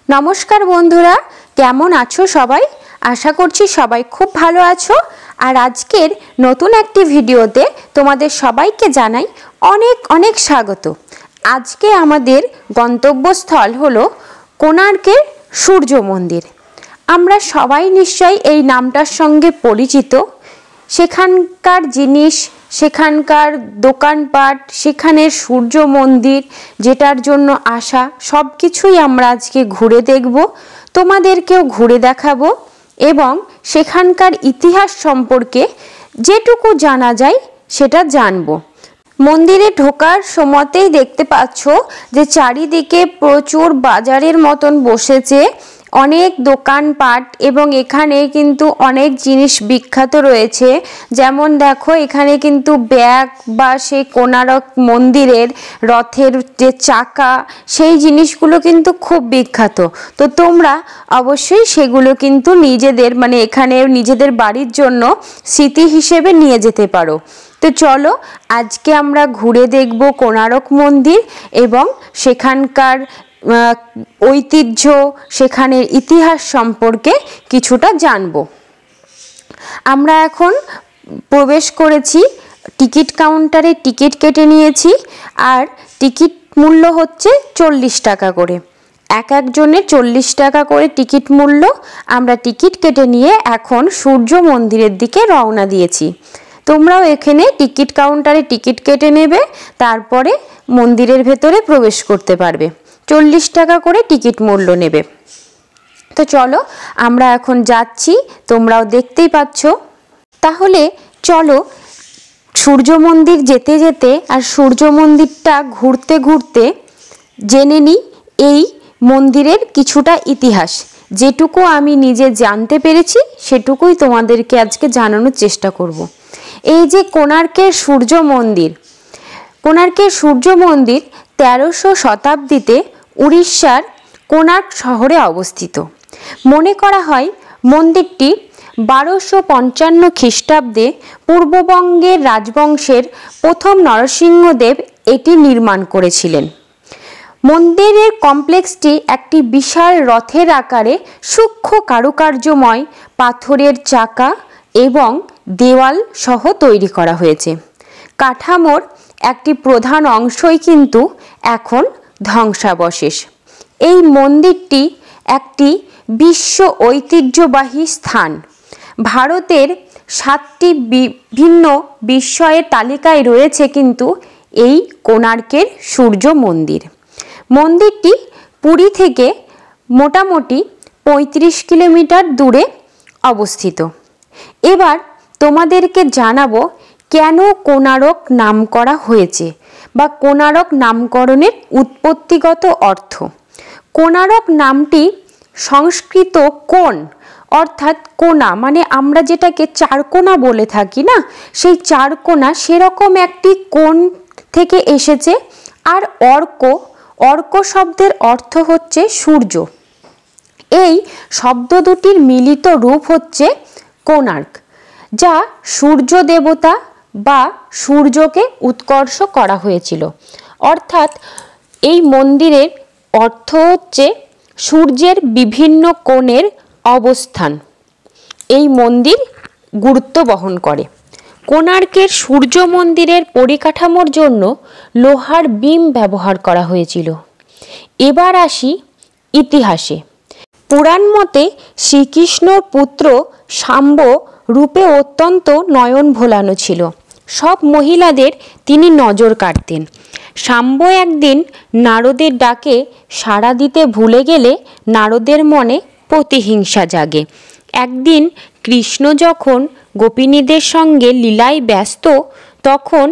নমস্কার বন্ধুরা, কেমন আছো সবাই? আশা করছি সবাই খুব ভালো আছো। আর আজকের নতুন একটি ভিডিওতে তোমাদের সবাইকে জানাই অনেক অনেক স্বাগত। আজকে আমাদের গন্তব্যস্থল হলো কোণার্কের সূর্য মন্দির। আমরা সবাই নিশ্চয়ই এই নামটার সঙ্গে পরিচিত। সেখানকার জিনিস, সেখানকার দোকানপাট, সেখানের সূর্য মন্দির যেটার জন্য আসা, সব কিছুই আমরা আজকে ঘুরে দেখব, তোমাদেরকেও ঘুরে দেখাবো এবং সেখানকার ইতিহাস সম্পর্কে যেটুকু জানা যায় সেটা জানবো। মন্দিরে ঢোকার সময়তেই দেখতে পাচ্ছ যে চারিদিকে প্রচুর বাজারের মতন বসেছে, অনেক দোকানপাট এবং এখানে কিন্তু অনেক জিনিস বিখ্যাত রয়েছে। যেমন দেখো, এখানে কিন্তু ব্যাগ বা সেই কোণার্ক মন্দিরের রথের যে চাকা, সেই জিনিসগুলো কিন্তু খুব বিখ্যাত। তো তোমরা অবশ্যই সেগুলো কিন্তু নিজেদের এখানে নিজেদের বাড়ির জন্য স্মৃতি হিসেবে নিয়ে যেতে পারো। তো চলো আজকে আমরা ঘুরে দেখব কোণার্ক মন্দির এবং সেখানকার ঐতিহ্য, সেখানের ইতিহাস সম্পর্কে কিছুটা জানব। আমরা এখন প্রবেশ করেছি টিকিট কাউন্টারে, টিকিট কেটে নিয়েছি আর টিকিট মূল্য হচ্ছে 40 টাকা করে। একজনের 40 টাকা করে টিকিট মূল্য। আমরা টিকিট কেটে নিয়ে এখন সূর্য মন্দিরের দিকে রওনা দিয়েছি। তোমরাও এখানে টিকিট কাউন্টারে টিকিট কেটে নেবে, তারপরে মন্দিরের ভেতরে প্রবেশ করতে পারবে। 40 টাকা করে টিকিট মূল্য নেবে। তো চলো আমরা এখন যাচ্ছি, তোমরাও দেখতেই পাচ্ছ। তাহলে চলো সূর্য মন্দির যেতে যেতে আর সূর্য মন্দিরটা ঘুরতে ঘুরতে জেনে নিই এই মন্দিরের কিছুটা ইতিহাস। যেটুকু আমি নিজে জানতে পেরেছি সেটুকুই তোমাদেরকে আজকে জানানোর চেষ্টা করব। এই যে কোণার্কের সূর্য মন্দির, কোণার্কের সূর্য মন্দির 1300 শতাব্দীতে উড়িষ্যার কোণার্ক শহরে অবস্থিত। মনে করা হয় মন্দিরটি 1255 খ্রিস্টাব্দে পূর্ববঙ্গের রাজবংশের প্রথম নরসিংহদেব এটি নির্মাণ করেছিলেন। মন্দিরের কমপ্লেক্সটি একটি বিশাল রথের আকারে সূক্ষ্ম কারুকার্যময় পাথরের চাকা এবং দেওয়াল সহ তৈরি করা হয়েছে। কাঠামোর একটি প্রধান অংশই কিন্তু এখন ধ্বংসাবশেষ। এই মন্দিরটি একটি বিশ্ব ঐতিহ্যবাহী স্থান। ভারতের 7টি বিভিন্ন বিস্ময়ের তালিকায় রয়েছে কিন্তু এই কোণার্কের সূর্য মন্দির। মন্দিরটি পুরী থেকে মোটামুটি 35 কিলোমিটার দূরে অবস্থিত। এবার তোমাদেরকে জানাবো কেন কোণার্ক নাম করা হয়েছে বা কোণার্ক নামকরণের উৎপত্তিগত অর্থ। কোণার্ক নামটি সংস্কৃত কোণ অর্থাৎ কোণা, আমরা যেটাকে চারকোনা বলে থাকি না, সেই চারকোনা সেরকম একটি কোণ থেকে এসেছে। আর অর্ক শব্দের অর্থ হচ্ছে সূর্য। এই শব্দ দুটির মিলিত রূপ হচ্ছে কোণার্ক, যা সূর্য দেবতা বা সূর্যকে উৎকর্ষ করা হয়েছিল। অর্থাৎ এই মন্দিরের অর্থ হচ্ছে সূর্যের বিভিন্ন কোণের অবস্থান। এই মন্দির গুরুত্ব বহন করে। কোণার্কের সূর্য মন্দিরের পরিকাঠামোর জন্য লোহার বিম ব্যবহার করা হয়েছিল। এবার আসি ইতিহাসে। পুরাণ মতে শ্রীকৃষ্ণর পুত্র শাম্ব রূপে অত্যন্ত নয়ন ভোলানো ছিল। সব মহিলাদের তিনি নজর কাটতেন। শাম্ব একদিন নারদের ডাকে সাড়া দিতে ভুলে গেলে নারদের মনে প্রতিহিংসা জাগে। একদিন কৃষ্ণ যখন গোপিনীদের সঙ্গে লীলায় ব্যস্ত, তখন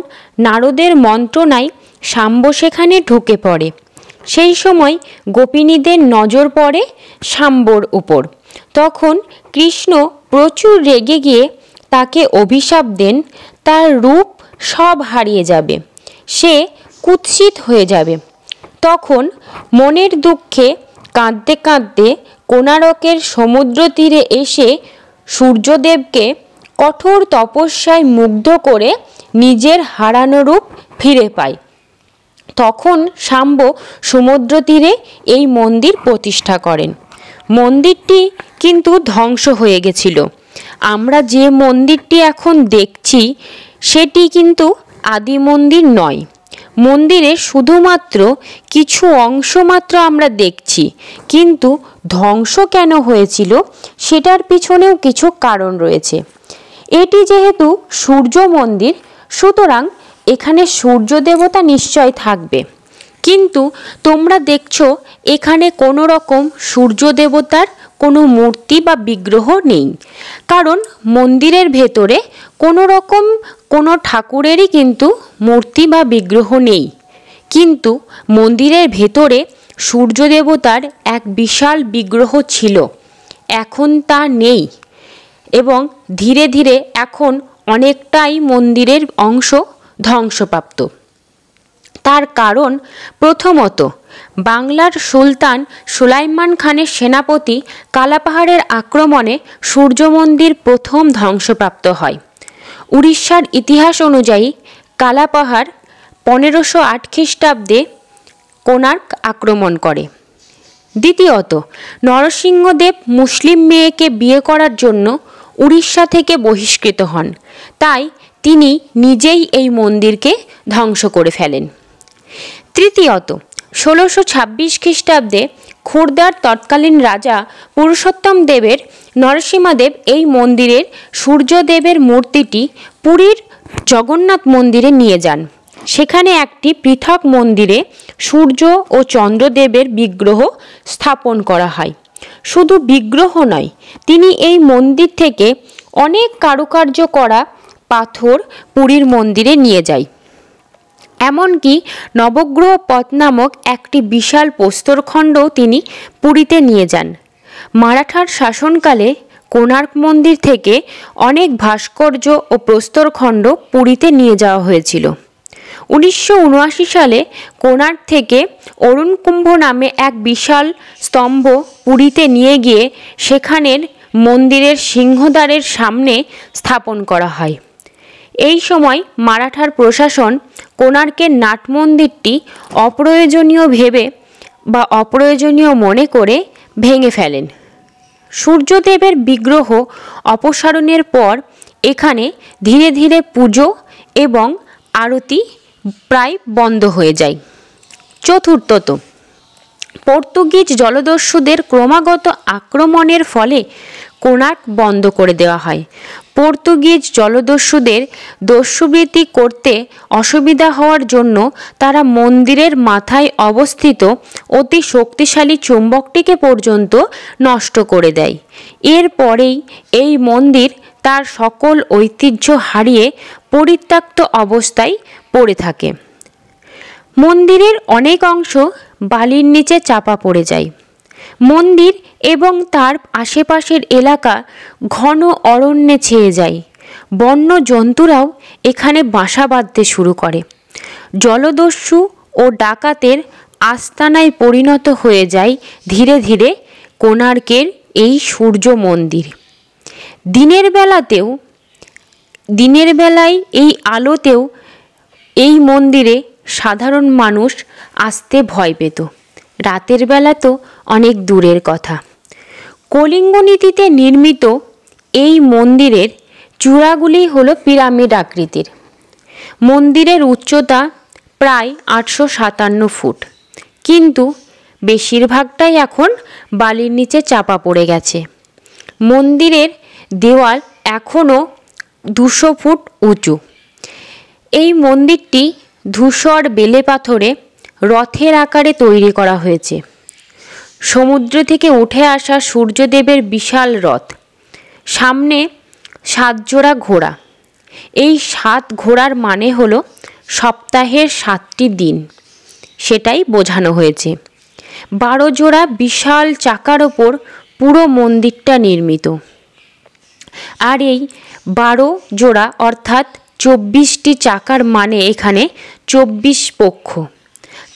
নারদের মন্ত্রণায় শাম্ব সেখানে ঢুকে পড়ে। সেই সময় গোপিনীদের নজর পড়ে শাম্বর উপর। তখন কৃষ্ণ প্রচুর রেগে গিয়ে তাকে অভিশাপ দেন, তার রূপ সব হারিয়ে যাবে, সে কুৎসিত হয়ে যাবে। তখন মনের দুঃখে কাঁদতে কাঁদতে কোণার্কের সমুদ্র তীরে এসে সূর্যদেবকে কঠোর তপস্যায় মুগ্ধ করে নিজের হারানো রূপ ফিরে পায়। তখন শাম্ব সমুদ্র তীরে এই মন্দির প্রতিষ্ঠা করেন। মন্দিরটি কিন্তু ধ্বংস হয়ে গেছিল। আমরা যে মন্দিরটি এখন দেখছি সেটি কিন্তু আদি মন্দির নয়। মন্দিরে শুধুমাত্র কিছু অংশ মাত্র আমরা দেখছি, কিন্তু ধ্বংস কেন হয়েছিল সেটার পিছনেও কিছু কারণ রয়েছে। এটি যেহেতু সূর্য মন্দির, সুতরাং এখানে সূর্য দেবতা নিশ্চয় থাকবে, কিন্তু তোমরা দেখছো এখানে কোনো রকম সূর্য দেবতার কোনো মূর্তি বা বিগ্রহ নেই, কারণ মন্দিরের ভেতরে কোনো রকম কোনো ঠাকুরেরই কিন্তু মূর্তি বা বিগ্রহ নেই। কিন্তু মন্দিরের ভেতরে সূর্য দেবতার এক বিশাল বিগ্রহ ছিল, এখন তা নেই এবং ধীরে ধীরে এখন অনেকটাই মন্দিরের অংশ ধ্বংসপ্রাপ্ত। তার কারণ প্রথমত বাংলার সুলতান সুলাইমান খানের সেনাপতি কালাপাহাড়ের আক্রমণে সূর্য মন্দির প্রথম ধ্বংসপ্রাপ্ত হয়। উড়িষ্যার ইতিহাস অনুযায়ী কালাপাহাড় 1508 খ্রিস্টাব্দে কোণার্ক আক্রমণ করে। দ্বিতীয়ত নরসিংহদেব মুসলিম মেয়েকে বিয়ে করার জন্য উড়িষ্যা থেকে বহিষ্কৃত হন, তাই তিনি নিজেই এই মন্দিরকে ধ্বংস করে ফেলেন। তৃতীয়ত 1626 খ্রিস্টাব্দে খুরদার তৎকালীন রাজা পুরুষোত্তম দেবের নরসিংহদেব এই মন্দিরের সূর্যদেবের মূর্তিটি পুরীর জগন্নাথ মন্দিরে নিয়ে যান। সেখানে একটি পৃথক মন্দিরে সূর্য ও চন্দ্রদেবের বিগ্রহ স্থাপন করা হয়। শুধু বিগ্রহ নয়, তিনি এই মন্দির থেকে অনেক কারুকার্য করা পাথর পুরীর মন্দিরে নিয়ে যায়। এমনকি নবগ্রহ পথ নামক একটি বিশাল প্রস্তরখণ্ডও তিনি পুরীতে নিয়ে যান। মারাঠার শাসনকালে কোণার্ক মন্দির থেকে অনেক ভাস্কর্য ও প্রস্তরখণ্ড পুরীতে নিয়ে যাওয়া হয়েছিল। 1979 সালে কোণার্ক থেকে অরুণ কুম্ভ নামে এক বিশাল স্তম্ভ পুরীতে নিয়ে গিয়ে সেখানের মন্দিরের সিংহদ্বারের সামনে স্থাপন করা হয়। এই সময় মারাঠার প্রশাসন কোণার্কের নাট মন্দিরটি অপ্রয়োজনীয় ভেবে বা অপ্রয়োজনীয় মনে করে ভেঙে ফেলেন। সূর্যদেবের বিগ্রহ অপসারণের পর এখানে ধীরে ধীরে পুজো এবং আরতি প্রায় বন্ধ হয়ে যায়। চতুর্থত পর্তুগিজ জলদস্যুদের ক্রমাগত আক্রমণের ফলে কোণার্ক বন্ধ করে দেওয়া হয়। পর্তুগিজ জলদস্যুদের দস্যুবৃত্তি করতে অসুবিধা হওয়ার জন্য তারা মন্দিরের মাথায় অবস্থিত অতি শক্তিশালী চুম্বকটিকে পর্যন্ত নষ্ট করে দেয়। এরপরেই এই মন্দির তার সকল ঐতিহ্য হারিয়ে পরিত্যক্ত অবস্থায় পড়ে থাকে। মন্দিরের অনেক অংশ বালির নিচে চাপা পড়ে যায়। মন্দির এবং তার আশেপাশের এলাকা ঘন অরণ্যে ছেয়ে যায়। বন্য জন্তুরাও এখানে বাসা বাঁধতে শুরু করে। জলদস্যু ও ডাকাতের আস্তানায় পরিণত হয়ে যায় ধীরে ধীরে কোণার্কের এই সূর্য মন্দির। দিনের বেলায় এই আলোতেও এই মন্দিরে সাধারণ মানুষ আসতে ভয় পেত, রাতের বেলা তো অনেক দূরের কথা। কলিঙ্গ নীতিতে নির্মিত এই মন্দিরের চূড়াগুলি হলো পিরামিড আকৃতির। মন্দিরের উচ্চতা প্রায় 857 ফুট, কিন্তু বেশিরভাগটাই এখন বালির নিচে চাপা পড়ে গেছে। মন্দিরের দেওয়াল এখনও 200 ফুট উঁচু। এই মন্দিরটি ধূসর বেলে পাথরে রথের আকারে তৈরি করা হয়েছে। সমুদ্র থেকে উঠে আসা সূর্যদেবের বিশাল রথ, সামনে 7 জোড়া ঘোড়া। এই 7 ঘোড়ার মানে হলো সপ্তাহের 7টি দিন, সেটাই বোঝানো হয়েছে। 12 জোড়া বিশাল চাকার ওপর পুরো মন্দিরটা নির্মিত। আর এই 12 জোড়া অর্থাৎ 24টি চাকার মানে এখানে 24 পক্ষ।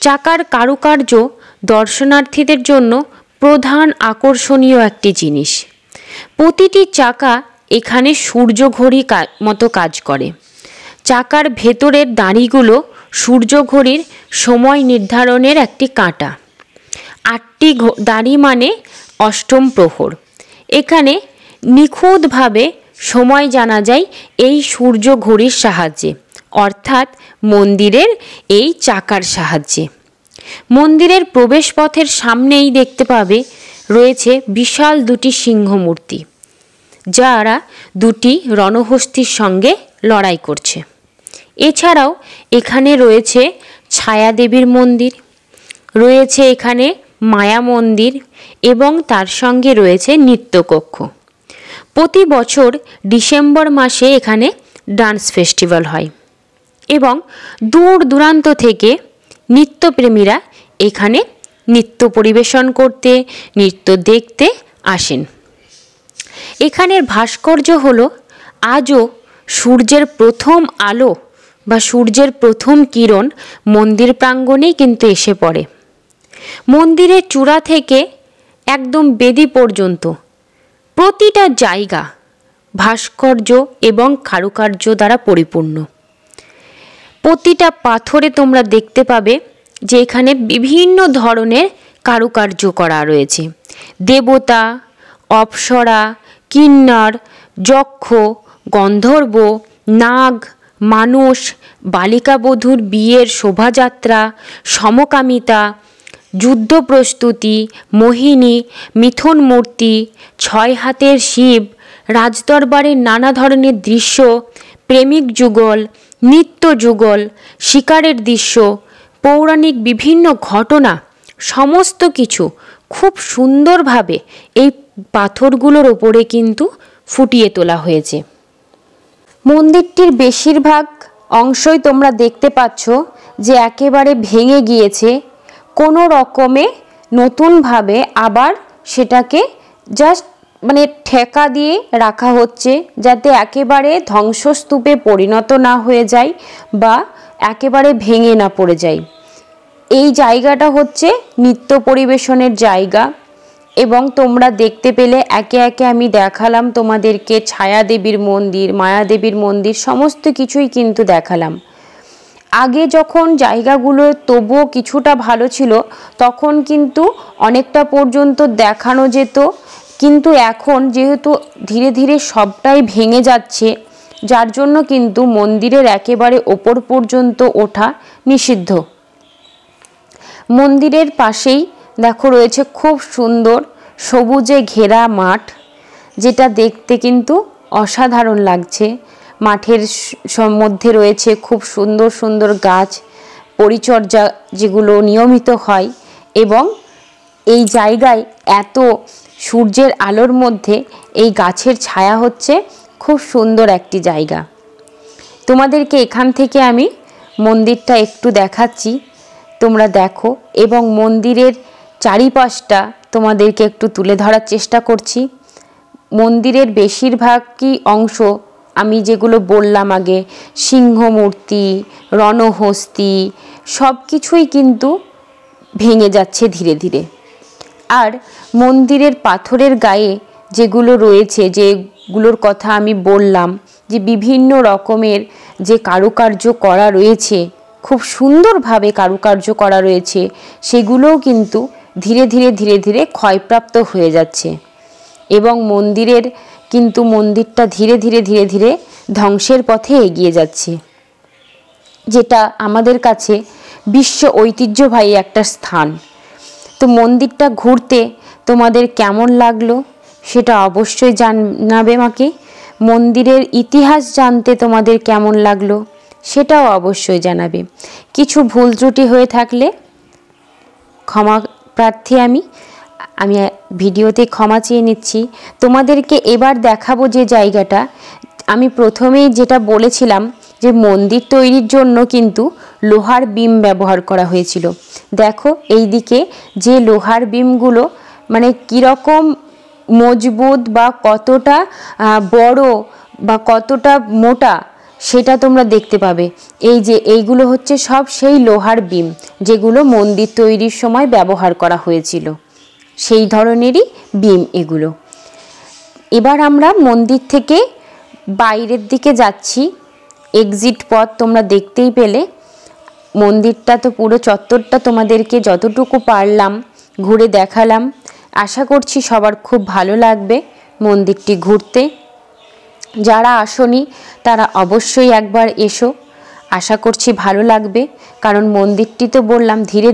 চাকার কারুকার্য দর্শনার্থীদের জন্য প্রধান আকর্ষণীয় একটি জিনিস। প্রতিটি চাকা এখানে সূর্য ঘড়ি মতো কাজ করে। চাকার ভেতরের দাঁড়িগুলো সূর্য ঘড়ির সময় নির্ধারণের একটি কাঁটা। 8টি দাড়ি মানে অষ্টম প্রহর। এখানে নিখুঁতভাবে সময় জানা যায় এই সূর্য ঘড়ির সাহায্যে, অর্থাৎ মন্দিরের এই চাকার সাহায্যে। মন্দিরের প্রবেশপথের সামনেই দেখতে পাবে রয়েছে বিশাল দুটি সিংহ মূর্তি, যারা দুটি রণহস্তীর সঙ্গে লড়াই করছে। এছাড়াও এখানে রয়েছে ছায়া দেবীর মন্দির, রয়েছে এখানে মায়া মন্দির এবং তার সঙ্গে রয়েছে নৃত্যকক্ষ। প্রতি বছর ডিসেম্বর মাসে এখানে ডান্স ফেস্টিভ্যাল হয় এবং দূর দূরান্ত থেকে নৃত্যপ্রেমীরা এখানে নৃত্য পরিবেশন করতে, নৃত্য দেখতে আসেন। এখানের ভাস্কর্য হলো আজও সূর্যের প্রথম আলো বা সূর্যের প্রথম কিরণ মন্দির প্রাঙ্গণেই কিন্তু এসে পড়ে। মন্দিরের চূড়া থেকে একদম বেদি পর্যন্ত প্রতিটা জায়গা ভাস্কর্য এবং কারুকার্য দ্বারা পরিপূর্ণ। প্রতিটা পাথরে তোমরা দেখতে পাবে যে এখানে বিভিন্ন ধরনের কারুকার্য করা রয়েছে। দেবতা, অপ্সরা, কিন্নর, যক্ষ, গন্ধর্ব, নাগ, মানুষ, বালিকা বধূর বিয়ের শোভাযাত্রা, সমকামিতা, যুদ্ধ প্রস্তুতি, মোহিনী, মিথুন মূর্তি, 6 হাতের শিব, রাজদরবারের নানা ধরনের দৃশ্য, প্রেমিক যুগল, নৃত্য যুগল, শিকারের দৃশ্য, পৌরাণিক বিভিন্ন ঘটনা, সমস্ত কিছু খুব সুন্দরভাবে এই পাথরগুলোর ওপরে কিন্তু ফুটিয়ে তোলা হয়েছে। মন্দিরটির বেশিরভাগ অংশই তোমরা দেখতে পাচ্ছ যে একেবারে ভেঙে গিয়েছে। কোনো রকমে নতুনভাবে আবার সেটাকে জাস্ট ঠেকা দিয়ে রাখা হচ্ছে, যাতে একেবারে ধ্বংসস্তূপে পরিণত না হয়ে যায় বা একেবারে ভেঙে না পড়ে যায়। এই জায়গাটা হচ্ছে নৃত্য পরিবেশনের জায়গা এবং তোমরা দেখতে পেলে একে একে আমি দেখালাম তোমাদেরকে ছায়া দেবীর মন্দির, মায়া দেবীর মন্দির, সমস্ত কিছুই কিন্তু দেখালাম। আগে যখন জায়গাগুলো তবুও কিছুটা ভালো ছিল তখন কিন্তু অনেকটা পর্যন্ত দেখানো যেত, কিন্তু এখন যেহেতু ধীরে ধীরে সবটাই ভেঙে যাচ্ছে, যার জন্য কিন্তু মন্দিরের একেবারে ওপর পর্যন্ত ওঠা নিষিদ্ধ। মন্দিরের পাশেই দেখো রয়েছে খুব সুন্দর সবুজে ঘেরা মাঠ, যেটা দেখতে কিন্তু অসাধারণ লাগছে। মাঠের মধ্যে রয়েছে খুব সুন্দর সুন্দর গাছ, পরিচর্যা যেগুলো নিয়মিত হয় এবং এই জায়গায় এত সূর্যের আলোর মধ্যে এই গাছের ছায়া হচ্ছে খুব সুন্দর একটি জায়গা। তোমাদেরকে এখান থেকে আমি মন্দিরটা একটু দেখাচ্ছি, তোমরা দেখো, এবং মন্দিরের চারিপাশটা তোমাদেরকে একটু তুলে ধরার চেষ্টা করছি। মন্দিরের বেশিরভাগই অংশ আমি যেগুলো বললাম আগে, সিংহ মূর্তি, রণহস্তি, সব কিছুই কিন্তু ভেঙে যাচ্ছে ধীরে ধীরে। আর মন্দিরের পাথরের গায়ে যেগুলো রয়েছে, যেগুলোর কথা আমি বললাম, যে বিভিন্ন রকমের যে কারুকার্য করা রয়েছে, খুব সুন্দরভাবে কারুকার্য করা রয়েছে, সেগুলোও কিন্তু ধীরে ধীরে ধীরে ধীরে ক্ষয়প্রাপ্ত হয়ে যাচ্ছে এবং মন্দিরটা ধীরে ধীরে ধীরে ধীরে ধ্বংসের পথে এগিয়ে যাচ্ছে, যেটা আমাদের কাছে বিশ্ব ঐতিহ্যবাহী একটা স্থান। তো মন্দিরটা ঘুরতে তোমাদের কেমন লাগলো সেটা অবশ্যই জানাবে আমাকে। মন্দিরের ইতিহাস জানতে তোমাদের কেমন লাগলো সেটাও অবশ্যই জানাবে। কিছু ভুল ত্রুটি হয়ে থাকলে ক্ষমা প্রার্থী আমি ভিডিওতে ক্ষমা চেয়ে নিচ্ছি। তোমাদেরকে এবার দেখাবো যে জায়গাটা আমি প্রথমেই যেটা বলেছিলাম, যে মন্দির তৈরির জন্য কিন্তু লোহার বিম ব্যবহার করা হয়েছিল। দেখো এই দিকে যে লোহার বিমগুলো কীরকম মজবুত বা কতটা বড় বা কতটা মোটা সেটা তোমরা দেখতে পাবে। এইগুলো হচ্ছে সব সেই লোহার বিম যেগুলো মন্দির তৈরির সময় ব্যবহার করা হয়েছিল, সেই ধরনেরই বিম এগুলো। এবার আমরা মন্দির থেকে বাইরের দিকে যাচ্ছি। এক্সিট পথ তোমরা দেখতেই পেলে। মন্দিরটা তো পুরো চত্বরটা তোমাদেরকে যতটুকু পারলাম ঘুরে দেখালাম। আশা করছি সবার খুব ভালো লাগবে মন্দিরটি ঘুরতে। যারা আসোনি তারা অবশ্যই একবার এসো, আশা করছি ভালো লাগবে। কারণ মন্দিরটি তো বললাম ধীরে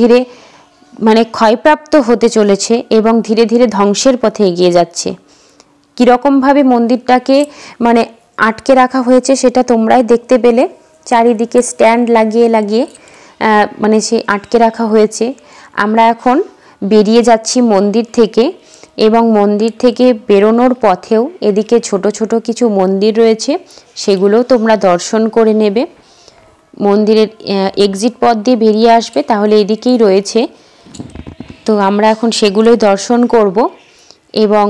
ধীরে মানে ক্ষয়প্রাপ্ত হতে চলেছে এবং ধীরে ধীরে ধ্বংসের পথে এগিয়ে যাচ্ছে। কীরকমভাবে মন্দিরটাকে মানে আটকে রাখা হয়েছে সেটা তোমরাই দেখতে পেলে। চারিদিকে স্ট্যান্ড লাগিয়ে মানে সে আটকে রাখা হয়েছে। আমরা এখন বেরিয়ে যাচ্ছি মন্দির থেকে, এবং মন্দির থেকে বেরোনোর পথেও এদিকে ছোট ছোট কিছু মন্দির রয়েছে, সেগুলোও তোমরা দর্শন করে নেবে। মন্দিরের এক্সিট পথ দিয়ে বেরিয়ে আসবে, তাহলে এদিকেই রয়েছে। তো আমরা এখন সেগুলোই দর্শন করব। এবং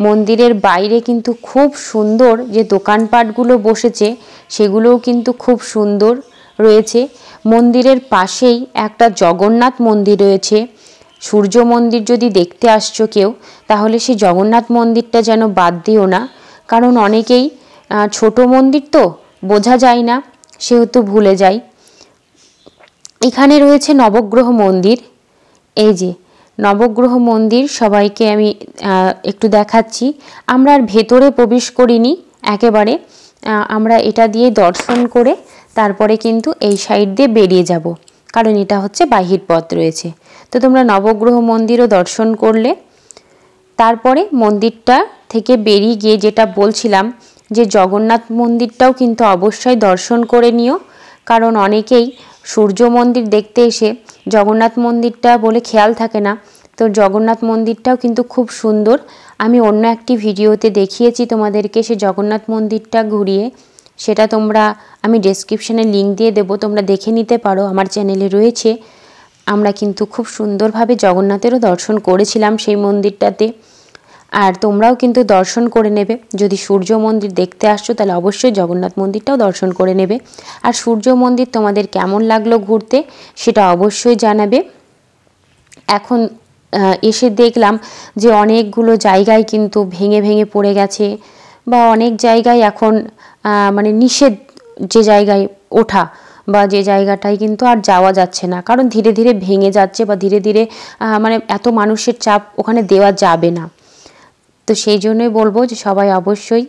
মন্দিরের বাইরে কিন্তু খুব সুন্দর যে দোকানপাটগুলো বসেছে সেগুলোও কিন্তু খুব সুন্দর রয়েছে। মন্দিরের পাশেই একটা জগন্নাথ মন্দির রয়েছে। সূর্য মন্দির যদি দেখতে আসছো কেউ, তাহলে সেই জগন্নাথ মন্দিরটা যেন বাদ দিও না, কারণ অনেকেই ছোট মন্দির তো বোঝা যায় না, সেহেতু ভুলে যায়। এখানে রয়েছে নবগ্রহ মন্দির। এই যে নবগ্রহ মন্দির সবাইকে আমি একটু দেখাচ্ছি। আমরা আর ভেতরে প্রবেশ করিনি, একেবারে আমরা এটা দিয়ে দর্শন করে তারপরে কিন্তু এই সাইড দিয়ে বেরিয়ে যাব, কারণ এটা হচ্ছে বাহির পথ রয়েছে। তো তোমরা নবগ্রহ মন্দিরও দর্শন করলে। তারপরে মন্দিরটা থেকে বেরিয়ে গিয়ে যেটা বলছিলাম যে জগন্নাথ মন্দিরটাও কিন্তু অবশ্যই দর্শন করে নিও, কারণ অনেকেই সূর্য মন্দির দেখতে এসে জগন্নাথ মন্দিরটা বলে খেয়াল থাকে না। তো জগন্নাথ মন্দিরটাও কিন্তু খুব সুন্দর। আমি অন্য একটি ভিডিওতে দেখিয়েছি তোমাদেরকে সে জগন্নাথ মন্দিরটা ঘুরিয়ে, সেটা তোমরা আমি ডেসক্রিপশানে লিঙ্ক দিয়ে দেবো, তোমরা দেখে নিতে পারো, আমার চ্যানেলে রয়েছে। আমরা কিন্তু খুব সুন্দরভাবে জগন্নাথেরও দর্শন করেছিলাম সেই মন্দিরটাতে। আর তোমরাও কিন্তু দর্শন করে নেবে। যদি সূর্য মন্দির দেখতে আসছো তাহলে অবশ্যই জগন্নাথ মন্দিরটাও দর্শন করে নেবে। আর সূর্য মন্দির তোমাদের কেমন লাগলো ঘুরতে সেটা অবশ্যই জানাবে। এখন এসে দেখলাম যে অনেকগুলো জায়গায় কিন্তু ভেঙে পড়ে গেছে, বা অনেক জায়গায় এখন মানে নিষেধ, যে জায়গায় ওঠা বা যে জায়গাটায় কিন্তু আর যাওয়া যাচ্ছে না, কারণ ধীরে ধীরে ভেঙে যাচ্ছে, বা ধীরে ধীরে মানে এত মানুষের চাপ ওখানে দেওয়া যাবে না। তো সেই জন্যই বলবো যে সবাই অবশ্যই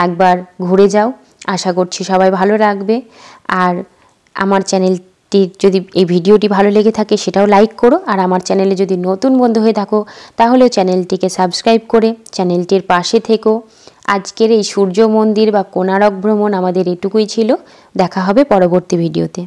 একবার ঘুরে যাও। আশা করছি সবাই ভালো রাখবে। আর আমার চ্যানেলটি যদি এই ভিডিওটি ভালো লেগে থাকে সেটাও লাইক করো। আর আমার চ্যানেলে যদি নতুন বন্ধু হয়ে থাকো তাহলে চ্যানেলটিকে সাবস্ক্রাইব করে চ্যানেলটির পাশে থেকো। আজকের এই সূর্য মন্দির বা কোণারক ভ্রমণ আমাদের এটুকুই ছিল। দেখা হবে পরবর্তী ভিডিওতে।